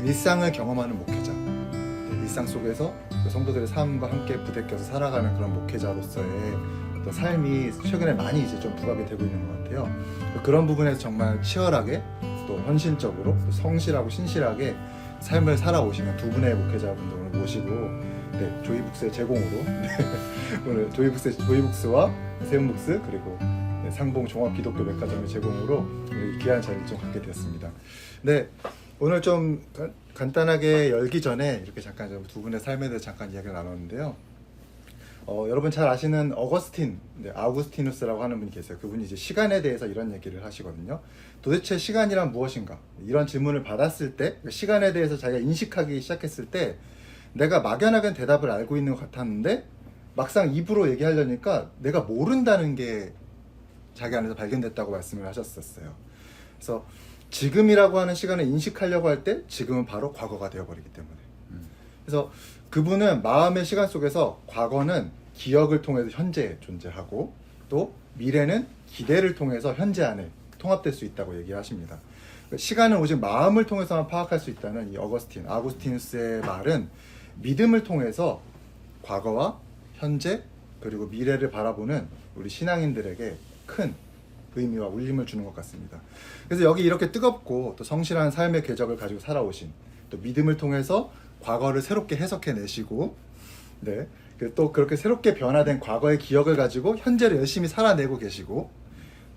일상을 경험하는 목회자, 일상 속에서 성도들의 삶과 함께 부대껴서 살아가는 그런 목회자로서의 어떤 삶이 최근에 많이 이제 좀 부각이 되고 있는 것 같아요. 그런 부분에서 정말 치열하게 또 헌신적으로 또 성실하고 신실하게 삶을 살아오시는 두 분의 목회자분들 오늘 모시고 조이북스의 제공으로 오늘 조이북스와 세움북스 그리고 상봉 종합기독교백화점의 제공으로 이 귀한 자리를 좀 갖게 되었습니다. 네, 오늘 좀 간단하게 열기 전에 이렇게 잠깐 좀 두 분의 삶에 대해서 잠깐 이야기를 나눴는데요. 여러분 잘 아시는 아우구스티누스라고 하는 분이 계세요. 그분이 이제 시간에 대해서 이런 얘기를 하시거든요. 도대체 시간이란 무엇인가? 이런 질문을 받았을 때, 시간에 대해서 자기가 인식하기 시작했을 때 내가 막연하게 대답을 알고 있는 것 같았는데 막상 입으로 얘기하려니까 내가 모른다는 게 자기 안에서 발견됐다고 말씀을 하셨었어요. 그래서 지금이라고 하는 시간을 인식하려고 할 때 지금은 바로 과거가 되어버리기 때문에. 그래서 그분은 마음의 시간 속에서 과거는 기억을 통해서 현재에 존재하고 또 미래는 기대를 통해서 현재 안에 통합될 수 있다고 얘기하십니다. 시간은 오직 마음을 통해서만 파악할 수 있다는 이 아구스티누스의 말은 믿음을 통해서 과거와 현재 그리고 미래를 바라보는 우리 신앙인들에게 큰 의미와 울림을 주는 것 같습니다. 그래서 여기 이렇게 뜨겁고 또 성실한 삶의 궤적을 가지고 살아오신 또 믿음을 통해서 과거를 새롭게 해석해 내시고 또 그렇게 새롭게 변화된 과거의 기억을 가지고 현재를 열심히 살아내고 계시고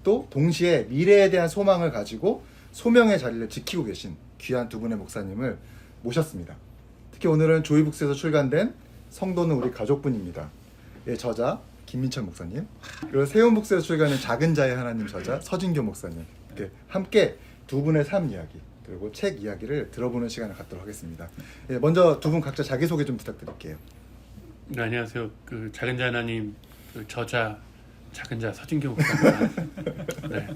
또 동시에 미래에 대한 소망을 가지고 소명의 자리를 지키고 계신 귀한 두 분의 목사님을 모셨습니다. 특히 오늘은 조이북스에서 출간된 성도는 우리 가족분입니다. 의 저자 김민철 목사님, 그리고 세움북스에서 출간된 작은 자의 하나님 저자 서진교 목사님, 이렇게 함께 두 분의 삶 이야기 그리고 책 이야기를 들어보는 시간을 갖도록 하겠습니다. 먼저 두 분 각자 자기소개 좀 부탁드릴게요. 네, 안녕하세요. 그 작은 자 하나님 그 저자 작은 자 서진교 목사입니다. 네.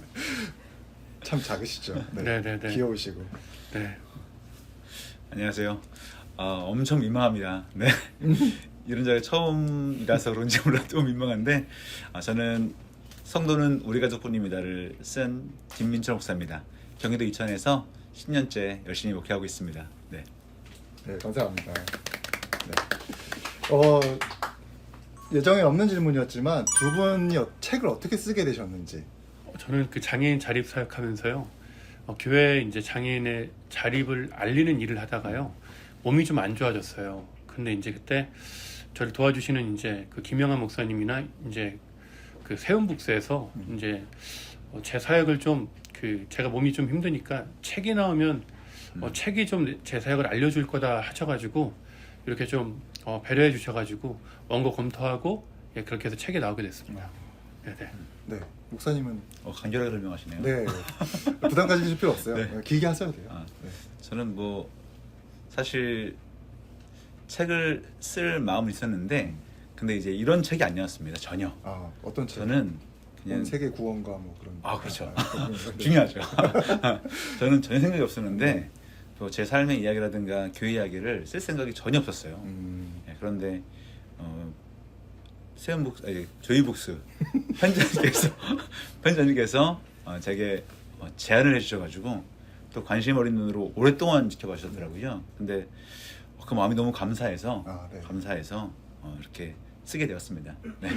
참 작으시죠? 네. 귀여우시고. 네. 안녕하세요. 엄청 민망합니다. 네. 이런 자리에 처음이라서 그런지 몰라 좀 민망한데 저는 성도는 우리 가족뿐입니다를 쓴 김민철 목사입니다. 경기도 이천에서 10년째 열심히 목회하고 있습니다. 네. 네, 감사합니다. 예정에 없는 질문이었지만 두 분이 책을 어떻게 쓰게 되셨는지. 저는 그 장애인 자립 사역하면서요. 교회에 이제 장애인의 자립을 알리는 일을 하다가요. 몸이 좀 안 좋아졌어요. 근데 이제 그때 저를 도와주시는 이제 그 김영환 목사님이나 이제 그 세움북스에서 이제 제 사역을 좀 제가 몸이 좀 힘드니까 책이 나오면 책이 좀 제 사역을 알려줄 거다 하셔가지고 이렇게 좀 배려해 주셔가지고 원고 검토하고 그렇게 해서 책이 나오게 됐습니다. 네, 목사님은 간결하게 설명하시네요. 네, 부담 가지실 필요 없어요. 네. 길게 하셔도 돼요. 네. 저는 사실 책을 쓸 마음은 있었는데 근데 이제 이런 책이 아니었습니다. 전혀. 어떤 책? 저는 그냥 세계 구원과 뭐 그런. 그렇죠. 네. 중요하죠. 저는 전혀 생각이 없었는데 또 제 삶의 이야기라든가 교회 이야기를 쓸 생각이 전혀 없었어요. 그런데 조이북스 편집장님께서 제게 제안을 해주셔가지고 또 관심 어린 눈으로 오랫동안 지켜봐주셨더라고요. 근데 그 마음이 너무 감사해서 이렇게 쓰게 되었습니다. 네.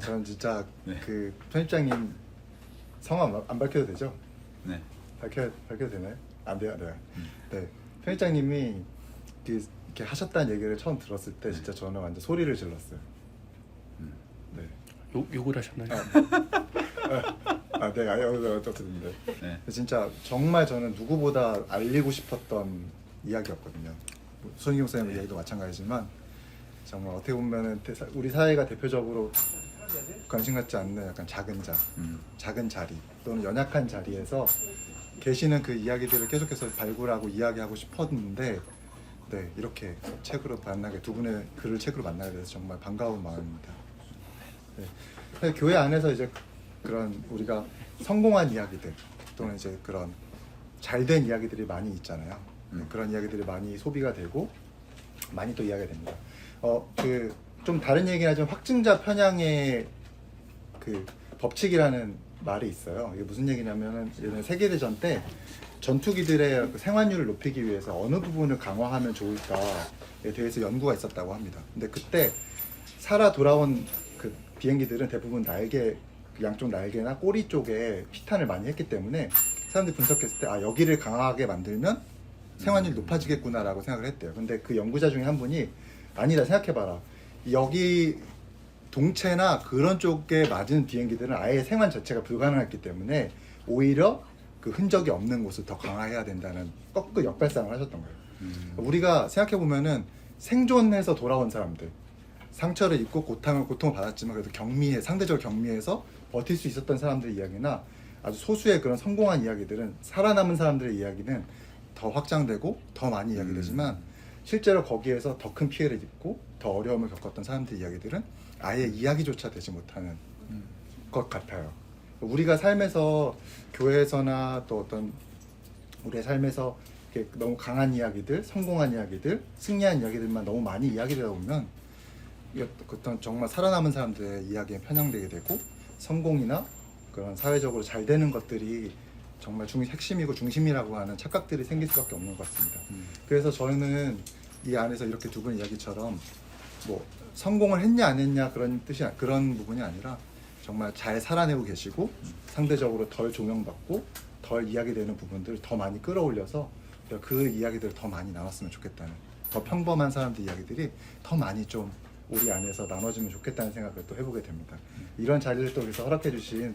저는 진짜 네. 그 편집장님 성함 안 밝혀도 되죠? 네. 밝혀도 되나요? 안 돼요. 네. 편집장님이 이렇게 하셨다는 얘기를 처음 들었을 때 진짜 저는 완전 소리를 질렀어요. 네. 욕을 하셨나요? 어쨌든 네. 진짜 정말 저는 누구보다 알리고 싶었던 이야기였거든요. 손희경 선생님 이야기도 마찬가지지만 정말 어떻게 보면은 우리 사회가 대표적으로 관심 갖지 않는 약간 작은 자, 작은 자리 또는 연약한 자리에서 계시는 그 이야기들을 계속해서 발굴하고 이야기하고 싶었는데 이렇게 책으로 만나게 두 분의 글을 책으로 만나게 돼서 정말 반가운 마음입니다. 사실 교회 안에서 이제 그런 우리가 성공한 이야기들 또는 이제 그런 잘된 이야기들이 많이 있잖아요. 그런 이야기들이 많이 소비가 되고 많이 또 이야기가 됩니다. 좀 다른 얘기는 하지만 확증자 편향의 그 법칙이라는 말이 있어요. 이게 무슨 얘기냐면은 예전에 세계대전 때 전투기들의 그 생환율을 높이기 위해서 어느 부분을 강화하면 좋을까에 대해서 연구가 있었다고 합니다. 근데 그때 살아 돌아온 그 비행기들은 대부분 날개, 양쪽 날개나 꼬리 쪽에 피탄을 많이 했기 때문에 사람들이 분석했을 때 아, 여기를 강하게 만들면 생환율이 높아지겠구나라고 생각을 했대요. 근데 그 연구자 중에 한 분이 아니다, 생각해봐라. 여기 동체나 그런 쪽에 맞은 비행기들은 아예 생환 자체가 불가능했기 때문에 오히려 그 흔적이 없는 곳을 더 강화해야 된다는 꺾그 역발상을 하셨던 거예요. 우리가 생각해보면은 생존해서 돌아온 사람들, 상처를 입고 고통을 받았지만 그래도 상대적으로 경미해서 버틸 수 있었던 사람들의 이야기나 아주 소수의 그런 성공한 이야기들은 살아남은 사람들의 이야기는 더 확장되고 더 많이 이야기되지만 실제로 거기에서 더 큰 피해를 입고 더 어려움을 겪었던 사람들의 이야기들은 아예 이야기조차 되지 못하는 것 같아요. 우리가 삶에서 교회에서나 또 어떤 우리의 삶에서 이렇게 너무 강한 이야기들, 성공한 이야기들, 승리한 이야기들만 너무 많이 이야기되다 보면 어떤 정말 살아남은 사람들의 이야기에 편향되게 되고 성공이나 그런 사회적으로 잘 되는 것들이 정말 핵심이고 중심이라고 하는 착각들이 생길 수밖에 없는 것 같습니다. 그래서 저는 이 안에서 이렇게 두 분 이야기처럼 뭐 성공을 했냐 안 했냐 그런 부분이 아니라 정말 잘 살아내고 계시고 상대적으로 덜 조명받고 덜 이야기되는 부분들을 더 많이 끌어올려서 그 이야기들을 더 많이 나눴으면 좋겠다는, 더 평범한 사람들 이야기들이 더 많이 좀 우리 안에서 나눠지면 좋겠다는 생각을 또 해보게 됩니다. 이런 자리를 또 그래서 허락해 주신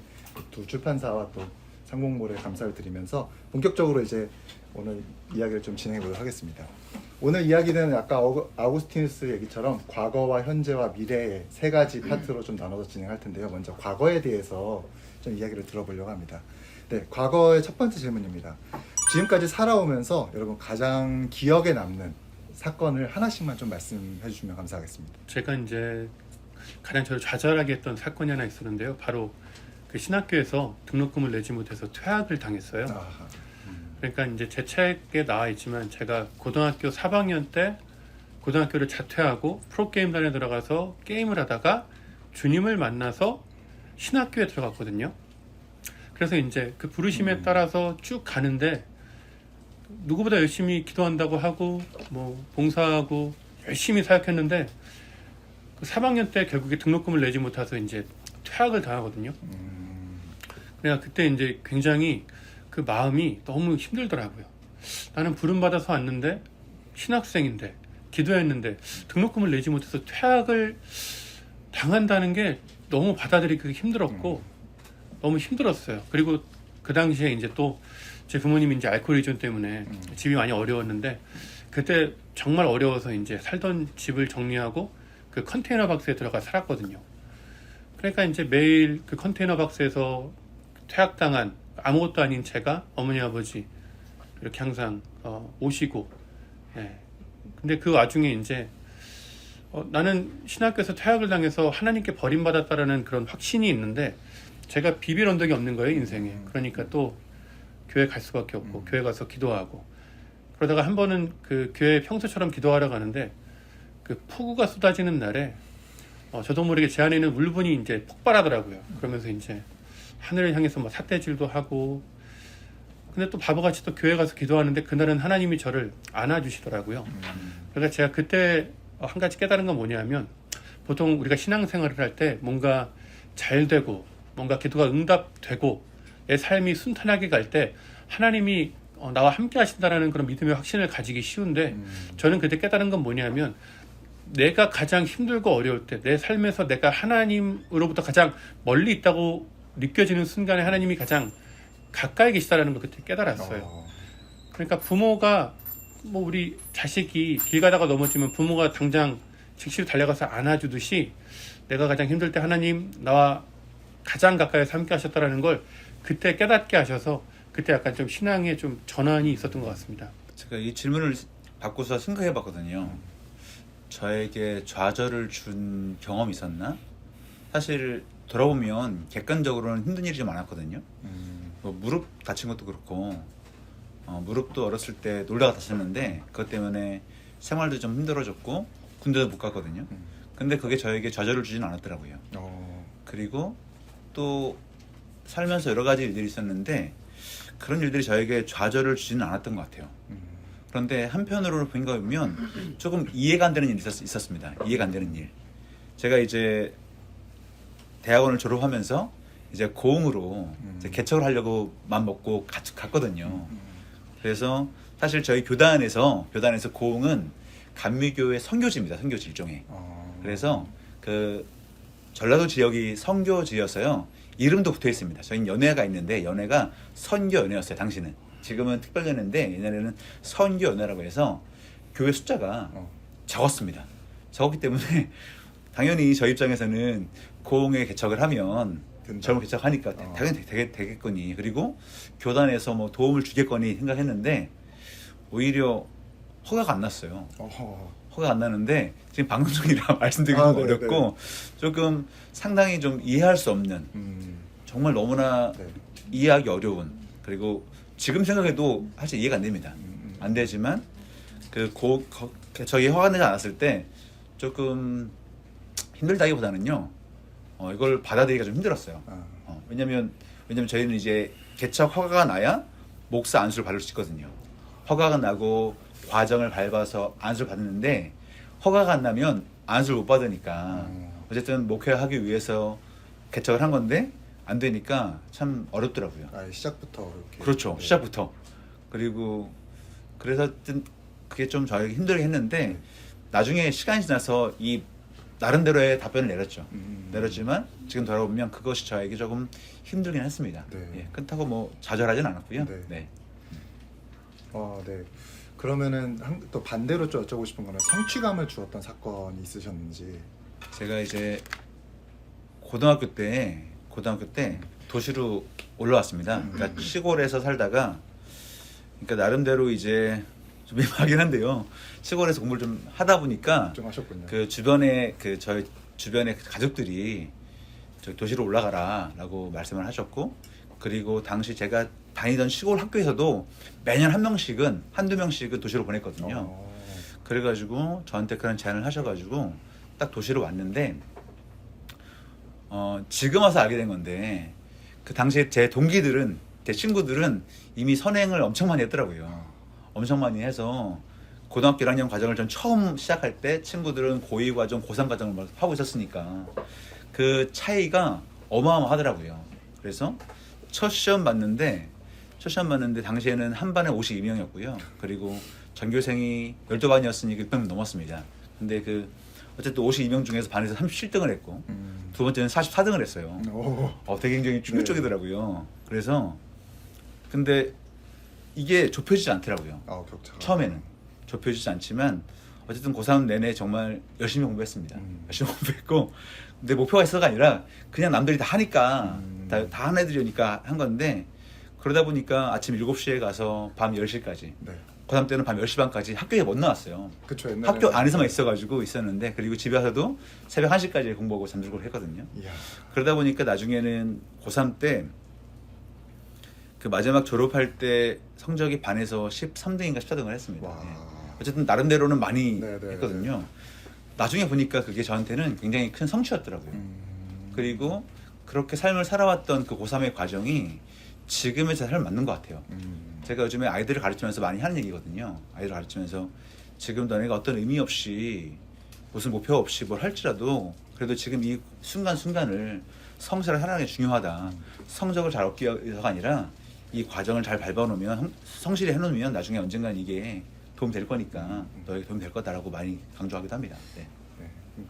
두 출판사와 또 상공몰에 감사를 드리면서 본격적으로 이제 오늘 이야기를 좀 진행해 보도록 하겠습니다. 오늘 이야기는 아까 아우구스티누스 얘기처럼 과거와 현재와 미래의 세 가지 파트로 좀 나눠서 진행할 텐데요. 먼저 과거에 대해서 좀 이야기를 들어보려고 합니다. 네, 과거의 첫 번째 질문입니다. 지금까지 살아오면서 여러분 가장 기억에 남는 사건을 하나씩만 좀 말씀해 주시면 감사하겠습니다. 제가 이제 가장 저를 좌절하게 했던 사건이 하나 있었는데요. 바로 그 신학교에서 등록금을 내지 못해서 퇴학을 당했어요. 아하. 그러니까 이제 제 책에 나와 있지만 제가 고등학교 4학년 때 고등학교를 자퇴하고 프로게임단에 들어가서 게임을 하다가 주님을 만나서 신학교에 들어갔거든요. 그래서 이제 그 부르심에 따라서 쭉 가는데 누구보다 열심히 기도한다고 하고 뭐 봉사하고 열심히 사역했는데 그 3학년 때 결국에 등록금을 내지 못해서 이제 퇴학을 당하거든요. 그러니까 그때 이제 굉장히 그 마음이 너무 힘들더라고요. 나는 부름받아서 왔는데 신학생인데 기도했는데 등록금을 내지 못해서 퇴학을 당한다는 게 너무 받아들이기 힘들었고 너무 힘들었어요. 그리고 그 당시에 이제 또 제 부모님이 이제 알코올 의존 때문에 집이 많이 어려웠는데 그때 정말 어려워서 이제 살던 집을 정리하고 그 컨테이너 박스에 들어가 살았거든요. 그러니까 이제 매일 그 컨테이너 박스에서 퇴학당한 아무것도 아닌 제가 어머니 아버지 이렇게 항상 오시고, 예. 근데 그 와중에 이제 나는 신학교에서 퇴학을 당해서 하나님께 버림받았다라는 그런 확신이 있는데 제가 비빌 언덕이 없는 거예요, 인생에. 그러니까 또 교회 갈 수밖에 없고 교회 가서 기도하고 그러다가 한 번은 그 교회 평소처럼 기도하러 가는데 그 폭우가 쏟아지는 날에 저도 모르게 제 안에 있는 울분이 이제 폭발하더라고요. 그러면서 이제 하늘을 향해서 뭐 삿대질도 하고 근데 또 바보같이 또 교회 가서 기도하는데 그날은 하나님이 저를 안아주시더라고요. 그러니까 제가 그때 한 가지 깨달은 건 뭐냐면 보통 우리가 신앙생활을 할 때 뭔가 잘 되고 뭔가 기도가 응답되고 내 삶이 순탄하게 갈 때 하나님이 나와 함께 하신다라는 그런 믿음의 확신을 가지기 쉬운데 저는 그때 깨달은 건 뭐냐면 내가 가장 힘들고 어려울 때 내 삶에서 내가 하나님으로부터 가장 멀리 있다고 느껴지는 순간에 하나님이 가장 가까이 계시다라는 걸 그때 깨달았어요. 그러니까 부모가 뭐 우리 자식이 길 가다가 넘어지면 부모가 당장 즉시로 달려가서 안아주듯이 내가 가장 힘들 때 하나님 나와 가장 가까이서 함께 하셨다라는 걸 그때 깨닫게 하셔서 그때 약간 좀 신앙에 좀 전환이 있었던 것 같습니다. 제가 이 질문을 받고서 생각해 봤거든요. 저에게 좌절을 준 경험이 있었나? 사실 돌아보면 객관적으로는 힘든 일이 좀 많았거든요. 뭐 무릎 다친 것도 그렇고 무릎도 어렸을 때 놀다가 다쳤는데 그것 때문에 생활도 좀 힘들어졌고 군대도 못 갔거든요. 근데 그게 저에게 좌절을 주진 않았더라고요. 그리고 또 살면서 여러 가지 일들이 있었는데 그런 일들이 저에게 좌절을 주지는 않았던 것 같아요. 그런데 한편으로 보면 조금 이해가 안 되는 일이 있었습니다. 이해가 안 되는 일. 제가 이제 대학원을 졸업하면서 이제 고흥으로 이제 개척을 하려고 마음 먹고 갔거든요. 그래서 사실 저희 교단에서 고흥은 감리교의 선교지입니다. 선교지 일종의. 그래서 그 전라도 지역이 선교지였어요. 이름도 붙어 있습니다. 저희는 연회가 있는데 연회가 선교연회였어요. 당시는. 지금은 특별연회인데 옛날에는 선교연회라고 해서 교회 숫자가 적었습니다. 적었기 때문에 당연히 저희 입장에서는 고흥에 개척을 하면 젊은 개척하니까 당연히 되겠거니. 그리고 교단에서 뭐 도움을 주겠거니 생각했는데 오히려 허가가 안 났어요. 허가가 안 나는데 지금 방송 중이라 말씀드리기 좀 어렵고 조금 상당히 좀 이해할 수 없는 정말 너무나 이해하기 어려운 그리고 지금 생각해도 사실 이해가 안 됩니다. 안 되지만 저희 허가 내지 않았을 때 조금 힘들다기보다는요 이걸 받아들이기가 좀 힘들었어요. 왜냐면 저희는 이제 개척 허가가 나야 목사 안수를 받을 수 있거든요. 허가가 나고 과정을 밟아서 안수를 받는데 허가가 안 나면 안수를 못 받으니까 어쨌든 목회하기 위해서 개척을 한 건데 안 되니까 참 어렵더라고요. 시작부터 이렇게. 그렇죠. 네. 시작부터. 그래서 그게 좀 저에게 힘들게 했는데 나중에 시간이 지나서 이 나름대로의 답변을 내렸죠. 내렸지만 지금 돌아보면 그것이 저에게 조금 힘들긴 했습니다. 예, 그렇다고 뭐 좌절하진 않았고요. 네. 네. 그러면은 또 반대로 좀 여쭤보고 싶은 거는 성취감을 주었던 사건이 있으셨는지. 제가 이제 고등학교 때 도시로 올라왔습니다. 그러니까 시골에서 살다가 그러니까 나름대로 이제 좀 민망하긴 한데요. 시골에서 공부를 좀 하다 보니까 좀 하셨군요. 그 주변에 저희 주변의 가족들이 저 도시로 올라가라라고 말씀을 하셨고 그리고 당시 제가 다니던 시골 학교에서도 매년 한두 명씩은 도시로 보냈거든요. 그래가지고 저한테 그런 제안을 하셔가지고 딱 도시로 왔는데 지금 와서 알게 된 건데 그 당시에 제 동기들은 제 친구들은 이미 선행을 엄청 많이 했더라고요. 엄청 많이 해서 고등학교 1학년 과정을 전 처음 시작할 때 친구들은 고2 과정, 고3 과정을 막 하고 있었으니까 그 차이가 어마어마하더라고요. 그래서 첫 시험 봤는데 당시에는 한 반에 52명이었고요. 그리고 전교생이 12반이었으니까 600명 넘었습니다. 근데 어쨌든 52명 중에서 반에서 37등을 했고 두 번째는 44등을 했어요. 되게 굉장히 충격적이더라고요. 그래서 근데 이게 좁혀지지 않더라고요. 격차가. 처음에는 좁혀지지 않지만 어쨌든 고3 내내 정말 열심히 공부했습니다. 열심히 공부했고 근데 목표가 있어가 아니라 그냥 남들이 다 하니까 다 하는 애들이니까 한 건데 그러다 보니까 아침 7시에 가서 밤 10시까지 고3 때는 밤 10시 반까지 학교에 못 나왔어요. 그쵸, 학교 안에서만 있었는데 그리고 집에 와서도 새벽 1시까지 공부하고 잠들고 했거든요. 이야. 그러다 보니까 나중에는 고3 때 그 마지막 졸업할 때 성적이 반에서 13등인가 14등을 했습니다. 네. 어쨌든 나름대로는 많이 했거든요. 나중에 보니까 그게 저한테는 굉장히 큰 성취였더라고요. 그리고 그렇게 삶을 살아왔던 그 고3의 과정이 지금의 제 삶에 맞는 것 같아요. 제가 요즘에 아이들을 가르치면서 많이 하는 얘기거든요. 아이들을 가르치면서 지금 너네가 어떤 의미 없이 무슨 목표 없이 뭘 할지라도 그래도 지금 이 순간순간을 성실하게 살아가는 게 중요하다. 성적을 잘 얻기 위해서가 아니라 이 과정을 잘 밟아놓으면 성실히 해놓으면 나중에 언젠간 이게 도움 될 거니까 너에게 도움 될 거다라고 많이 강조하기도 합니다. 네.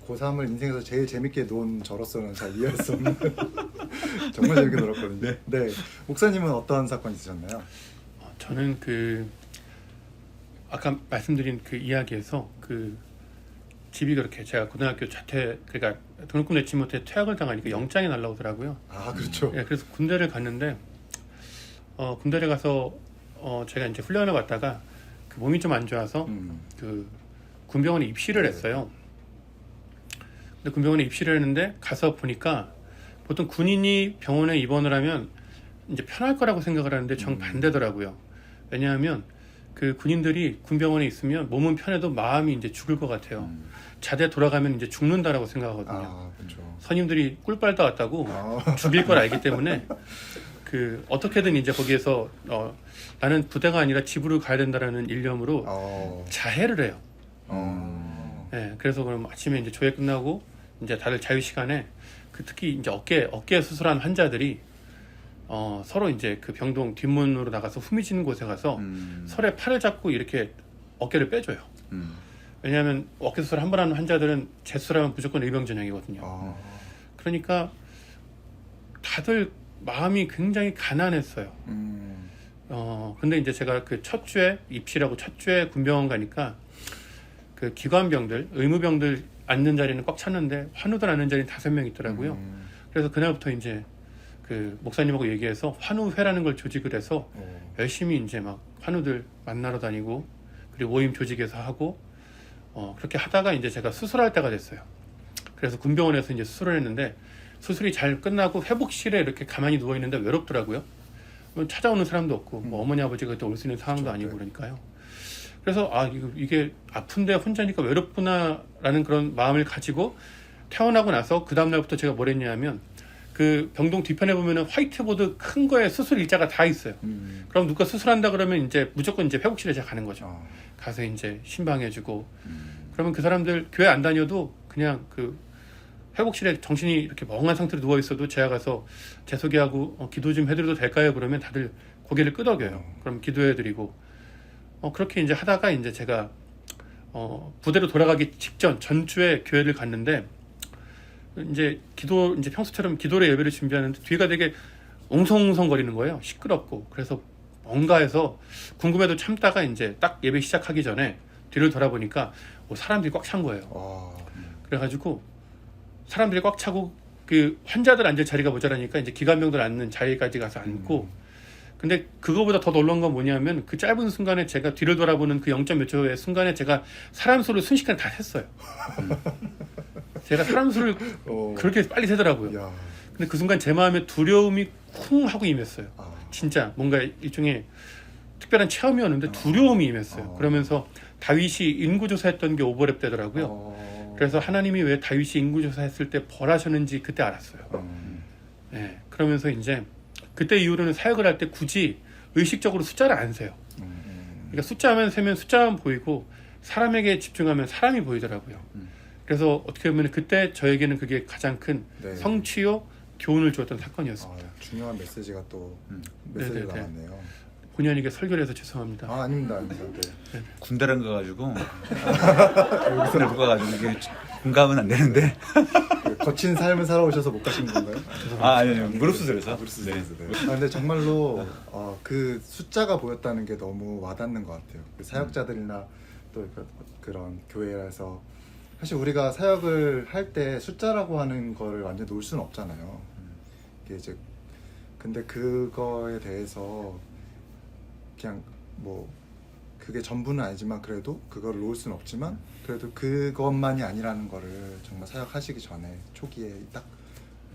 고3을 인생에서 제일 재밌게 논 저로서는 잘 이해할 수 없는 정말 재밌게 놀았거든요. 네. 목사님은 어떤 사건이 있으셨나요? 저는 아까 말씀드린 그 이야기에서 집이 그렇게 제가 고등학교 그러니까 등록금 내지 못해 퇴학을 당하니까 영장이 날라오더라고요. 그렇죠. 예, 그래서 군대를 갔는데 군대를 가서 제가 이제 훈련을 갔다가 몸이 좀 안 좋아서 군병원에 입시를 했어요. 근데 군병원에 입시를 했는데 가서 보니까 보통 군인이 병원에 입원을 하면 이제 편할 거라고 생각을 하는데 정반대더라고요. 왜냐하면 그 군인들이 군병원에 있으면 몸은 편해도 마음이 이제 죽을 것 같아요. 자대 돌아가면 이제 죽는다라고 생각하거든요. 아, 그렇죠. 선임들이 꿀 빨다 왔다고 아, 죽일 걸 알기 때문에 그 어떻게든 이제 거기에서 나는 부대가 아니라 집으로 가야 된다라는 일념으로 자해를 해요. 예, 그래서 그럼 아침에 이제 조회 끝나고 이제 다들 자유 시간에 그 특히 이제 어깨 수술한 환자들이 서로 이제 그 병동 뒷문으로 나가서 후미지는 곳에 가서 서로의 팔을 잡고 이렇게 어깨를 빼줘요. 왜냐하면 어깨 수술 한 번 하는 환자들은 재수술하면 무조건 의병전형이거든요. 그러니까 다들 마음이 굉장히 가난했어요. 근데 이제 제가 그 첫 주에 입시라고 첫 주에 군병원 가니까 그 기관병들, 의무병들 앉는 자리는 꽉 찼는데 환우들 앉는 자리는 5명 있더라고요. 그래서 그날부터 이제 그 목사님하고 얘기해서 환우회라는 걸 조직을 해서 열심히 이제 막 환우들 만나러 다니고 그리고 모임 조직에서 하고 그렇게 하다가 이제 제가 수술할 때가 됐어요. 그래서 군병원에서 이제 수술을 했는데 수술이 잘 끝나고 회복실에 이렇게 가만히 누워 있는데 외롭더라고요. 찾아오는 사람도 없고 뭐 어머니 아버지가 또 올 수 있는 상황도 그렇죠. 아니고 그러니까요. 그래서 이게 아픈데 혼자니까 외롭구나라는 그런 마음을 가지고 퇴원하고 나서 그 다음 날부터 제가 뭘 했냐면 그 병동 뒤편에 보면은 화이트보드 큰 거에 수술 일자가 다 있어요. 그럼 누가 수술한다 그러면 이제 무조건 이제 회복실에 제가 가는 거죠. 가서 이제 신방해주고 그러면 그 사람들 교회 안 다녀도 그냥 그 회복실에 정신이 이렇게 멍한 상태로 누워 있어도 제가 가서 재소개하고 기도 좀 해드려도 될까요? 그러면 다들 고개를 끄덕여요. 그럼 기도해드리고 그렇게 이제 하다가 이제 제가 부대로 돌아가기 직전 전주에 교회를 갔는데 이제 이제 평소처럼 기도를 예배를 준비하는데 뒤가 되게 옹성옹성거리는 거예요. 시끄럽고. 그래서 뭔가 해서 궁금해도 참다가 이제 딱 예배 시작하기 전에 뒤를 돌아보니까 사람들이 꽉 찬 거예요. 그래가지고 사람들이 꽉 차고 그 환자들 앉을 자리가 모자라니까 이제 기관병들 앉는 자리까지 가서 앉고 근데 그거보다 더 놀라운 건 뭐냐면 그 짧은 순간에 제가 뒤를 돌아보는 그 0. 몇 초의 순간에 제가 사람 수를 순식간에 다 셌어요. 제가 사람 수를 그렇게 빨리 세더라고요. 근데 그 순간 제 마음에 두려움이 쿵 하고 임했어요. 진짜 뭔가 일종의 특별한 체험이었는데 두려움이 임했어요. 그러면서 다윗이 인구조사했던 게 오버랩 되더라고요. 그래서 하나님이 왜 다윗이 인구조사했을 때 벌하셨는지 그때 알았어요. 네, 그러면서 이제 그때 이후로는 사역을 할 때 굳이 의식적으로 숫자를 안 세요. 그러니까 숫자만 세면 숫자만 보이고 사람에게 집중하면 사람이 보이더라고요. 그래서 어떻게 보면 그때 저에게는 그게 가장 큰 성취요 교훈을 주었던 사건이었습니다. 중요한 메시지가 또 메시지가 나왔네요. 본의 아니게 설교를 해서 죄송합니다. 아닙니다. 네. 군대를 가가지고 군대를 못 가가지고 이게 공감은 안 되는데 거친 삶을 살아오셔서 못 가신 건가요? 아니요 무릎 수술해서. 근데 정말로 그 숫자가 보였다는 게 너무 와닿는 것 같아요. 그 사역자들이나 또 그런 교회에서 사실 우리가 사역을 할 때 숫자라고 하는 거를 완전 놓을 수는 없잖아요. 이게 이제 근데 그거에 대해서 그냥 뭐 그게 전부는 아니지만 그래도 그걸 놓을 수는 없지만 그래도 그것만이 아니라는 거를 정말 사역하시기 전에 초기에 딱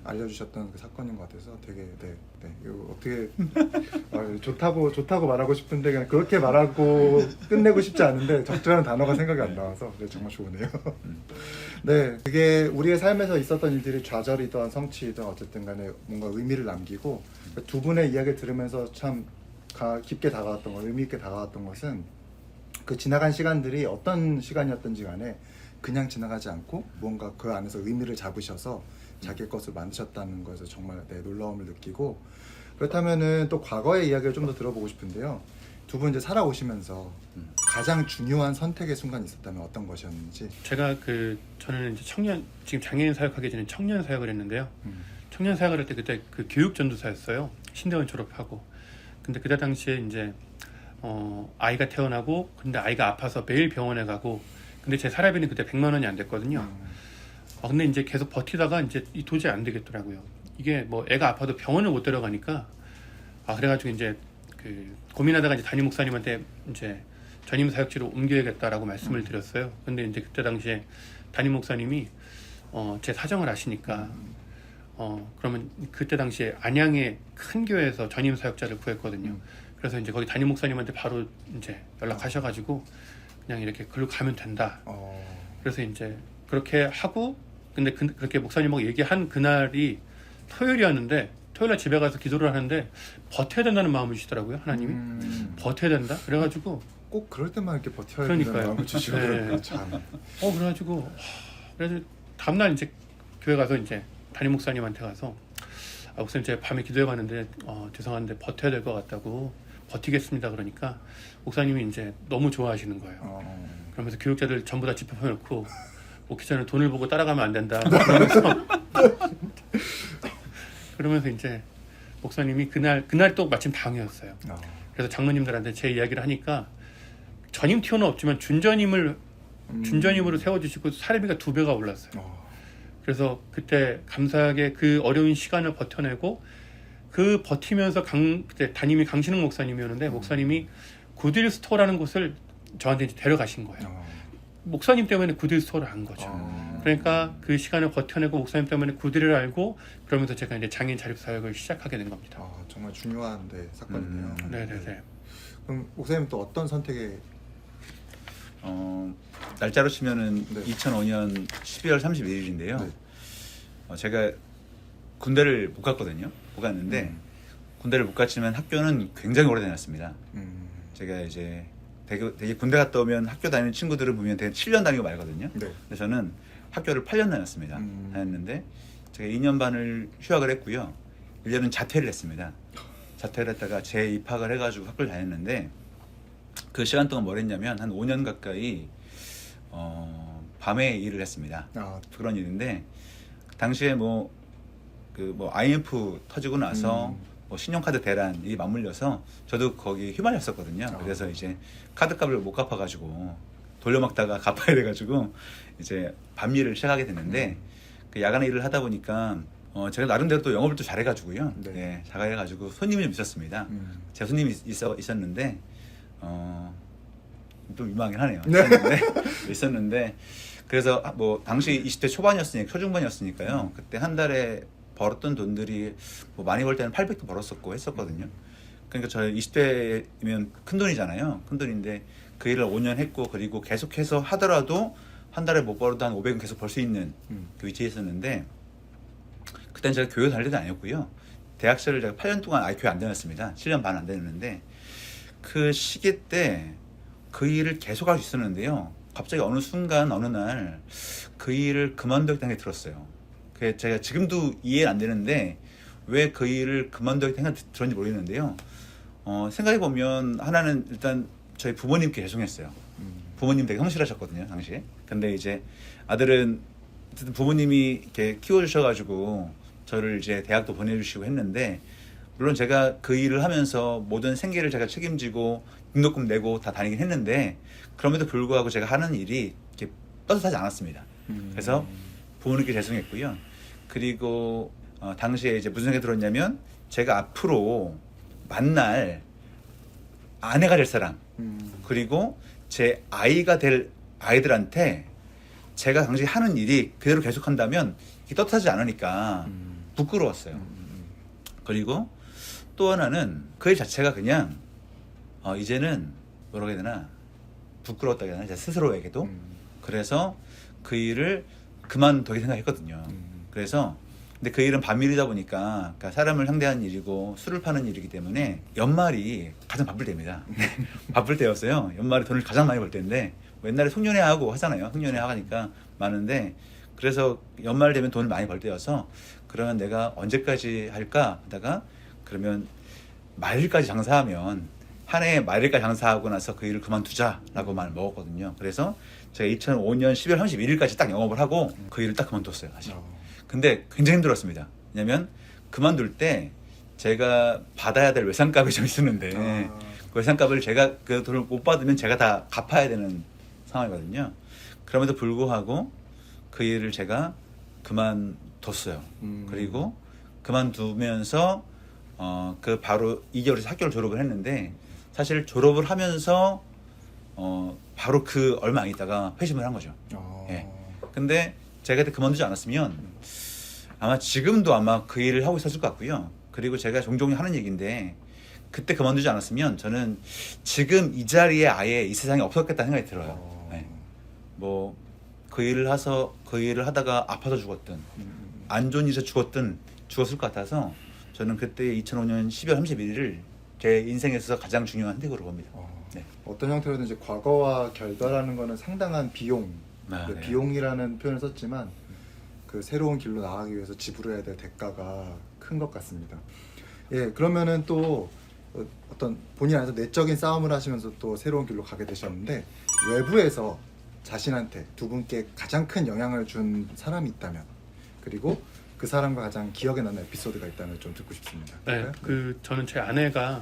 알려주셨던 그 사건인 것 같아서 되게 이거 어떻게 좋다고 말하고 싶은데 그냥 그렇게 말하고 끝내고 싶지 않은데 적절한 단어가 생각이 안 나와서 정말 좋으네요. 네, 그게 우리의 삶에서 있었던 일들이 좌절이든 성취이든 어쨌든 간에 뭔가 의미를 남기고 두 분의 이야기를 들으면서 참 깊게 다가왔던 것, 의미 있게 다가왔던 것은 그 지나간 시간들이 어떤 시간이었든지 간에 그냥 지나가지 않고 뭔가 그 안에서 의미를 잡으셔서 자기 것을 만드셨다는 것에서 정말 놀라움을 느끼고 그렇다면은 또 과거의 이야기를 좀 더 들어보고 싶은데요. 두 분 이제 살아오시면서 가장 중요한 선택의 순간이 있었다면 어떤 것이었는지. 제가 저는 이제 지금 장애인 사역하기 전에 청년 사역을 했는데요. 청년 사역을 할 때 그때 그 교육 전도사였어요. 신대원 졸업하고. 근데 그때 당시에 이제 아이가 태어나고 근데 아이가 아파서 매일 병원에 가고 근데 제 사례비는 그때 100만 원이 안 됐거든요. 근데 이제 계속 버티다가 이제 도저히 안 되겠더라고요. 이게 뭐 애가 아파도 병원을 못 데려가니까 그래가지고 이제 고민하다가 이제 담임 목사님한테 이제 전임 사역지로 옮겨야겠다라고 말씀을 드렸어요. 근데 이제 그때 당시에 담임 목사님이 제 사정을 아시니까 그러면 그때 당시에 안양의 큰 교회에서 전임 사역자를 구했거든요. 그래서 이제 거기 담임 목사님한테 바로 이제 연락하셔가지고 그냥 이렇게 글로 가면 된다. 그래서 이제 그렇게 하고 근데 그렇게 목사님하고 얘기한 그날이 토요일이었는데 토요일날 집에 가서 기도를 하는데 버텨야 된다는 마음을 주시더라고요. 하나님이 버텨야 된다. 그래가지고 꼭 그럴 때만 이렇게 버텨야 그러니까요. 된다는 마음을 주시고 네. 그러니까 참. 그래가지고 그래서 다음날 이제 교회 가서 이제 담임 목사님한테 가서 목사님 제가 밤에 기도해 봤는데 죄송한데 버텨야 될 것 같다고 버티겠습니다. 그러니까 목사님이 이제 너무 좋아하시는 거예요. 그러면서 교육자들 전부 다 집합해놓고 목회자는 돈을 보고 따라가면 안 된다. 그러면서 이제 목사님이 그날 또 마침 방이었어요. 그래서 장로님들한테 제 이야기를 하니까 전임 티오는 없지만 준전임으로 세워주시고 사례비가 2배가 올랐어요. 그래서 그때 감사하게 그 어려운 시간을 버텨내고 그 버티면서 그때 담임이 강신웅 목사님이었는데 목사님이 굿윌 스토어라는 곳을 저한테 이제 데려가신 거예요. 목사님 때문에 굿윌 스토어를 안 거죠. 그러니까 그 시간을 버텨내고 목사님 때문에 굿윌을 알고 그러면서 제가 이제 장애인 자립사역을 시작하게 된 겁니다. 정말 중요한 사건이네요. 네네네. 그럼 목사님 또 어떤 선택에 날짜로 치면은 네. 2005년 12월 31일인데요. 네. 제가 군대를 못 갔거든요. 못 갔는데 군대를 못 갔지만 학교는 굉장히 오래 다녔습니다. 제가 이제 되게 군대 갔다 오면 학교 다니는 친구들을 보면 되게 7년 다니고 말거든요. 네. 근데 저는 학교를 8년 다녔습니다. 다녔는데 제가 2년 반을 휴학을 했고요. 1년은 자퇴를 했습니다. 자퇴를 했다가 재입학을 해가지고 학교를 다녔는데 그 시간 동안 뭘 했냐면 한 5년 가까이 밤에 일을 했습니다. 그런 일인데 당시에 IMF 터지고 나서 신용카드 대란이 맞물려서 저도 거기 휘말렸었거든요. 그래서 이제 카드값을 못 갚아가지고 돌려막다가 갚아야 돼가지고 이제 밤일을 시작하게 됐는데 그 야간에 일을 하다 보니까 제가 나름대로 또 영업을 또 잘해가지고요. 네. 잘해가지고 손님이 좀 있었습니다. 제 손님이 있었는데 좀 민망하긴 하네요. 있었는데 그래서 당시 20대 초반이었으니까 초중반이었으니까요. 그때 한 달에 벌었던 돈들이 많이 벌 때는 800도 벌었었고 했었거든요. 그러니까 저 20대면 큰 돈이잖아요. 큰 돈인데 그 일을 5년 했고 그리고 계속해서 하더라도 한 달에 못 벌어도 한 500은 계속 벌 수 있는 그 위치에 있었는데 그때는 제가 교회 다닐 때도 아니었고요. 대학생을 제가 8년 동안 교회 안 다녔습니다. 7년 반 안 다녔는데 그 시기 때 그 일을 계속 할 수 있었는데요. 갑자기 어느 순간 어느 날 그 일을 그만두겠다는 생각이 들었어요. 그게 제가 지금도 이해는 안 되는데 왜 그 일을 그만두겠다는 생각이 들었는지 모르겠는데요. 생각해보면 하나는 일단 저희 부모님께 죄송했어요. 부모님 되게 성실하셨거든요, 당시에. 근데 이제 아들은 어쨌든 부모님이 이렇게 키워주셔가지고 저를 이제 대학도 보내주시고 했는데 물론 제가 그 일을 하면서 모든 생계를 제가 책임지고 등록금 내고 다 다니긴 했는데 그럼에도 불구하고 제가 하는 일이 이렇게 떳떳하지 않았습니다. 그래서 부모님께 죄송했고요. 그리고 당시에 이제 무슨 생각이 들었냐면 제가 앞으로 만날 아내가 될 사람 그리고 제 아이가 될 아이들한테 제가 당시 하는 일이 그대로 계속한다면 이게 떳떳하지 않으니까 부끄러웠어요. 그리고 또 하나는 그 일 자체가 그냥 이제는 뭐라고 해야 되나 부끄러웠다고 해야 되나 제 스스로에게도 그래서 그 일을 그만두게 생각했거든요. 그래서 근데 그 일은 밤일이다 보니까 그러니까 사람을 상대하는 일이고 술을 파는 일이기 때문에 연말이 가장 바쁠 때입니다. 바쁠 때였어요. 연말에 돈을 가장 많이 벌 때인데 옛날에 송년회하고 하잖아요. 송년회 하니까 많은데 그래서 연말 되면 돈을 많이 벌 때여서 그러면 내가 언제까지 할까 하다가 그러면 말일까지 장사하면 한 해 말일까지 장사하고 나서 그 일을 그만두자라고 마음을 먹었거든요. 그래서 제가 2005년 12월 31일까지 딱 영업을 하고 그 일을 딱 그만뒀어요. 사실. 근데 굉장히 힘들었습니다. 왜냐면 그만둘 때 제가 받아야 될 외상값이 좀 있었는데 그 외상값을 제가 그 돈을 못 받으면 제가 다 갚아야 되는 상황이거든요. 그럼에도 불구하고 그 일을 제가 그만뒀어요. 그리고 그만두면서 그 바로 2개월에서 학교를 졸업을 했는데 사실 졸업을 하면서 바로 그 얼마 안 있다가 회심을 한 거죠. 예. 근데 제가 그때 그만두지 않았으면 아마 지금도 아마 그 일을 하고 있었을 것 같고요. 그리고 제가 종종 하는 얘기인데 그때 그만두지 않았으면 저는 지금 이 자리에 아예 이 세상에 없었겠다는 생각이 들어요. 네. 뭐 그 일을 하다가 아파서 죽었든 안 좋은 일에서 죽었을 것 같아서 저는 그때 2005년 12월 31일을 제 인생에 있어서 가장 중요한 획으로 봅니다. 네. 어떤 형태로든 이제 과거와 결별하는 거는 상당한 비용, 네. 비용이라는 표현을 썼지만 그 새로운 길로 나가기 위해서 지불해야 될 대가가 큰 것 같습니다. 예, 그러면은 또 어떤 본인 안에서 내적인 싸움을 하시면서 또 새로운 길로 가게 되셨는데 외부에서 자신한테 두 분께 가장 큰 영향을 준 사람이 있다면 그리고 그 사람과 가장 기억에 남는 에피소드가 있다면 좀 듣고 싶습니다. 네, 저는 제 아내가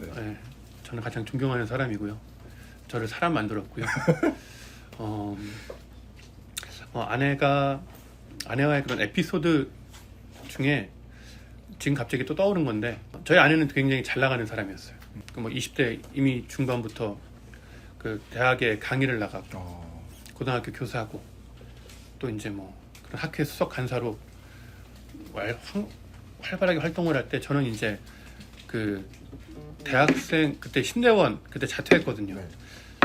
네. 네, 저는 가장 존경하는 사람이고요. 저를 사람 만들었고요. 아내와의 그런 에피소드 중에 지금 갑자기 또 떠오른 건데 저희 아내는 굉장히 잘 나가는 사람이었어요. 뭐 20대 이미 중반부터 그 대학에 강의를 나가고 고등학교 교사하고 또 이제 뭐 그런 학회 수석 간사로 활발하게 활동을 할 때 저는 이제 그 대학생 그때 신대원 그때 자퇴했거든요. 네.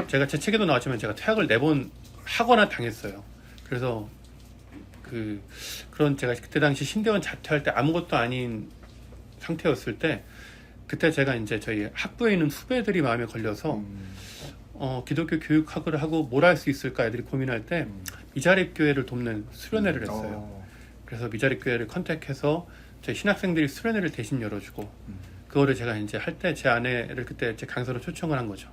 제가 제 책에도 나왔지만 제가 퇴학을 4번 하거나 당했어요. 그래서 그런 제가 그때 당시 신대원 자퇴할 때 아무것도 아닌 상태였을 때 그때 제가 이제 저희 학부에 있는 후배들이 마음에 걸려서 기독교 교육학을 하고 뭘 할 수 있을까 애들이 고민할 때 미자립교회를 돕는 수련회를 했어요. 그래서 미자립교회를 컨택해서 저희 신학생들이 수련회를 대신 열어주고 그거를 제가 이제 할 때 제 아내를 그때 제 강사로 초청을 한 거죠.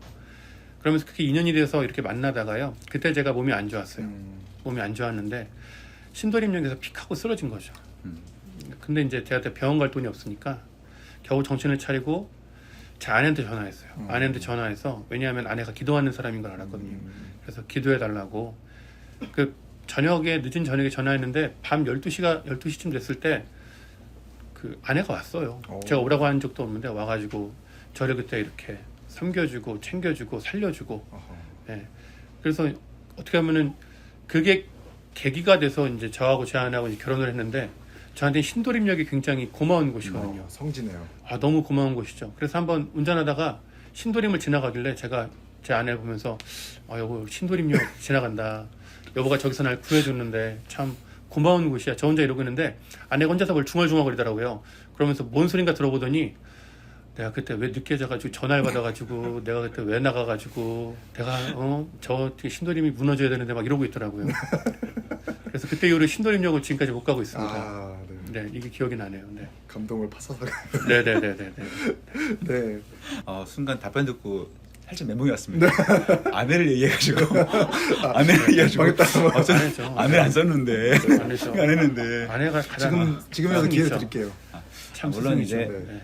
그러면서 그게 2년이 돼서 이렇게 만나다가요. 그때 제가 몸이 안 좋았어요. 몸이 안 좋았는데 신도림역에서 픽하고 쓰러진 거죠. 근데 이제 제가 그때 병원 갈 돈이 없으니까 겨우 정신을 차리고 제 아내한테 전화했어요. 아내한테 전화해서 왜냐하면 아내가 기도하는 사람인 걸 알았거든요. 그래서 기도해 달라고 그 늦은 저녁에 전화했는데 밤 12시쯤 됐을 때 그 아내가 왔어요. 제가 오라고 한 적도 없는데 와가지고 저를 그때 이렇게 섬겨주고 챙겨주고 살려주고 네. 그래서 어떻게 하면은 그게 계기가 돼서 이제 저하고 제 아내하고 이제 결혼을 했는데 저한테 신도림역이 굉장히 고마운 곳이거든요. 성지네요. 너무 고마운 곳이죠. 그래서 한번 운전하다가 신도림을 지나가길래 제가 제 아내를 보면서 여보 신도림역 지나간다. 여보가 저기서 날 구해줬는데 참 고마운 곳이야. 저 혼자 이러고 있는데 아내가 혼자서 뭘 중얼중얼거리더라고요. 그러면서 뭔 소린가 들어보더니 내가 그때 왜 늦게 자가지고 전화를 받아가지고 내가 그때 왜 나가가지고 내가 저 신도림이 무너져야 되는데 막 이러고 있더라고요. 그래서 그때 이후로 신도림역을 지금까지 못 가고 있습니다. 네, 이게 기억이 나네요. 네. 감동을 파서서. 네네네네. 네. 순간 답변 듣고 살짝 멘붕이 왔습니다. 아내를 얘기해가지고 아내를 얘기해가지고 아내를 안 썼는데 안 했는데 아내가 가장 지금이라도 기회 드릴게요. 물론 이제 네.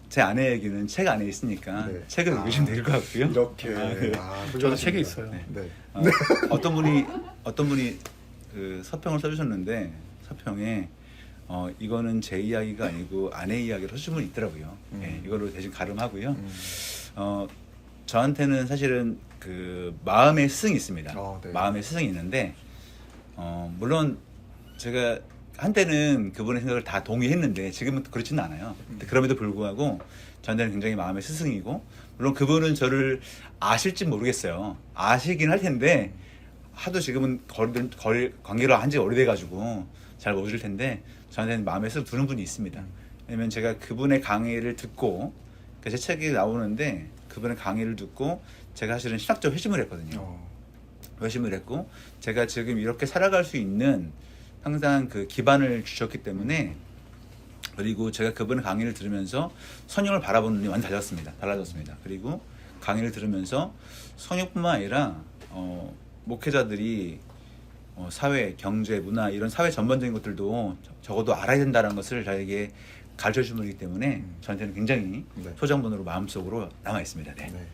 제 아내 얘기는 책 안에 있으니까 네. 책을 읽으시면 될 것 같고요. 이렇게. 네. 저도 책에 있어요. 네. 네. 어떤 분이 그 서평을 써주셨는데 서평에 이거는 제 이야기가 아니고 아내 이야기를 써주신 분이 있더라고요. 네, 이거로 대신 가름하고요. 저한테는 사실은 그 마음의 스승이 있습니다. 네. 마음의 스승이 있는데 물론 제가 한때는 그분의 생각을 다 동의했는데 지금은 그렇지는 않아요. 그럼에도 불구하고 저한테는 굉장히 마음의 스승이고 물론 그분은 저를 아실지 모르겠어요. 아시긴 할 텐데 하도 지금은 관계를 한 지 오래돼가지고 잘 모를 텐데 저한테는 마음에 쓱 두는 분이 있습니다. 왜냐면 제가 그분의 강의를 듣고 제 책이 나오는데 그분의 강의를 듣고 제가 사실은 신학적 회심을 했거든요. 회심을 했고 제가 지금 이렇게 살아갈 수 있는 항상 그 기반을 주셨기 때문에 그리고 제가 그분의 강의를 들으면서 성령을 바라보는 눈이 완전 달라졌습니다. 그리고 강의를 들으면서 성령뿐만 아니라 목회자들이 사회, 경제, 문화 이런 사회 전반적인 것들도 적어도 알아야 된다는 것을 저에게 가르쳐 준 분이기 때문에 저한테는 굉장히 소정분으로 마음속으로 남아 있습니다. 네. 네.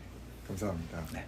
감사합니다. 네.